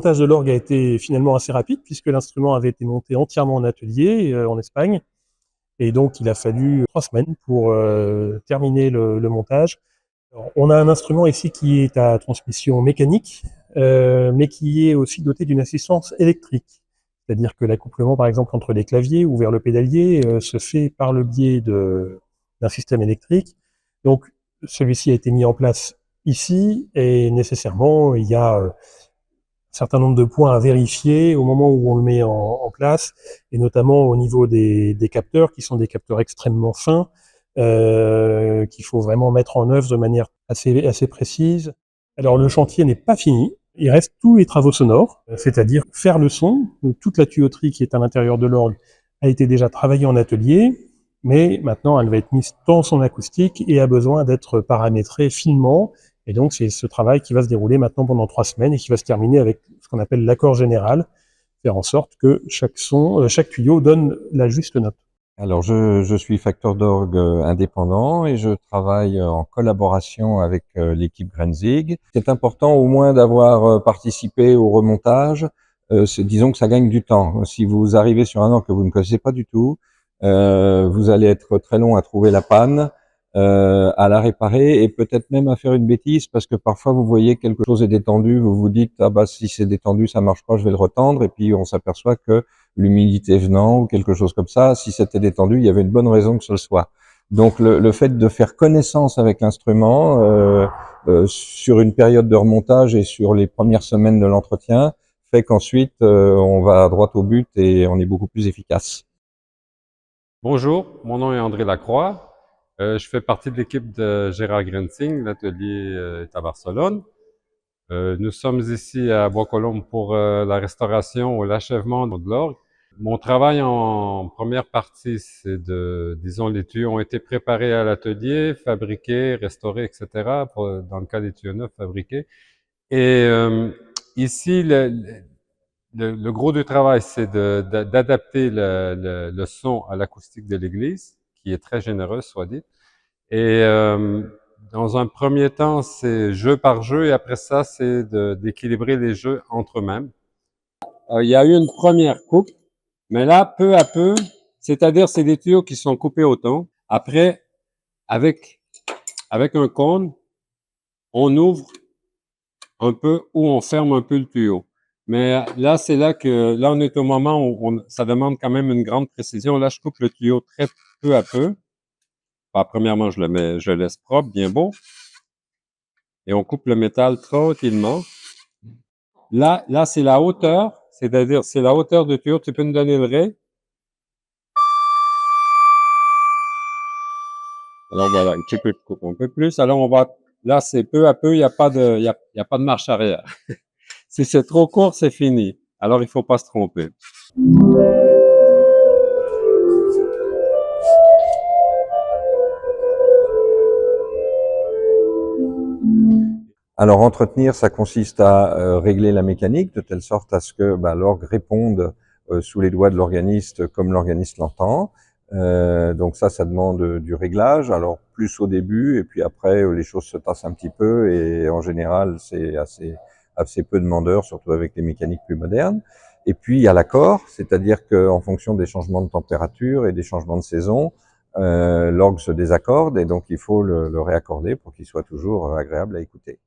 montage de l'orgue a été finalement assez rapide puisque l'instrument avait été monté entièrement en atelier en Espagne. Et donc, il a fallu 3 semaines pour terminer le montage. Alors, on a un instrument ici qui est à transmission mécanique, mais qui est aussi doté d'une assistance électrique. C'est-à-dire que l'accouplement, par exemple, entre les claviers ou vers le pédalier, se fait par le biais d'un système électrique. Donc, celui-ci a été mis en place ici et nécessairement, il y a un certain nombre de points à vérifier au moment où on le met en place, et notamment au niveau des capteurs, qui sont des capteurs extrêmement fins, qu'il faut vraiment mettre en œuvre de manière assez précise. Alors le chantier n'est pas fini, il reste tous les travaux sonores, c'est-à-dire faire le son. Toute la tuyauterie qui est à l'intérieur de l'orgue a été déjà travaillée en atelier, mais maintenant elle va être mise dans son acoustique et a besoin d'être paramétrée finement. Et donc c'est ce travail qui va se dérouler maintenant pendant 3 semaines et qui va se terminer avec ce qu'on appelle l'accord général, faire en sorte que chaque tuyau donne la juste note. Alors, je suis facteur d'orgue indépendant et je travaille en collaboration avec l'équipe Grenzig. C'est important au moins d'avoir participé au remontage. Disons que ça gagne du temps. Si vous arrivez sur un orgue que vous ne connaissez pas du tout, vous allez être très long à trouver la panne, à la réparer et peut-être même à faire une bêtise parce que parfois vous voyez quelque chose est détendu, vous vous dites ah bah si c'est détendu ça marche pas, je vais le retendre et puis on s'aperçoit que l'humidité venant ou quelque chose comme ça, si c'était détendu, il y avait une bonne raison que ce le soit. Donc le fait de faire connaissance avec l'instrument sur une période de remontage et sur les premières semaines de l'entretien fait qu'ensuite on va droit au but et on est beaucoup plus efficace. Bonjour, mon nom est André Lacroix. Je fais partie de l'équipe de Gérard Grenzing, l'atelier est à Barcelone. Nous sommes ici à Bois-Colombes pour la restauration ou l'achèvement de l'orgue. Mon travail en première partie, c'est disons, les tuyaux ont été préparés à l'atelier, fabriqués, restaurés, etc., dans le cas des tuyaux neufs fabriqués. Et ici, le gros du travail, c'est d'adapter le son à l'acoustique de l'église, qui est très généreuse, soit dit. Et dans un premier temps, c'est jeu par jeu, et après ça, c'est d'équilibrer les jeux entre eux-mêmes. Il y a eu une première coupe, mais là, peu à peu, c'est-à-dire c'est des tuyaux qui sont coupés au ton. Après, avec un cône, on ouvre un peu ou on ferme un peu le tuyau. Mais là, c'est là que, là, on est au moment où ça demande quand même une grande précision. Là, je coupe le tuyau très peu à peu. Enfin, premièrement, je le laisse propre, bien beau. Et on coupe le métal tranquillement. Là, c'est la hauteur, c'est-à-dire, c'est la hauteur du tuyau. Tu peux nous donner le ré? Alors voilà, un petit peu de coupe, un peu plus. Alors on va, là, c'est peu à peu, il n'y a pas de, il y a pas de marche arrière. Si c'est trop court, c'est fini. Alors, il faut pas se tromper. Alors entretenir, ça consiste à régler la mécanique de telle sorte à ce que l'orgue réponde sous les doigts de l'organiste comme l'organiste l'entend. Donc ça demande du réglage. Alors plus au début et puis après les choses se tassent un petit peu et en général c'est assez peu demandeur, surtout avec les mécaniques plus modernes. Et puis il y a l'accord, c'est-à-dire qu'en fonction des changements de température et des changements de saison, l'orgue se désaccorde et donc il faut le réaccorder pour qu'il soit toujours agréable à écouter.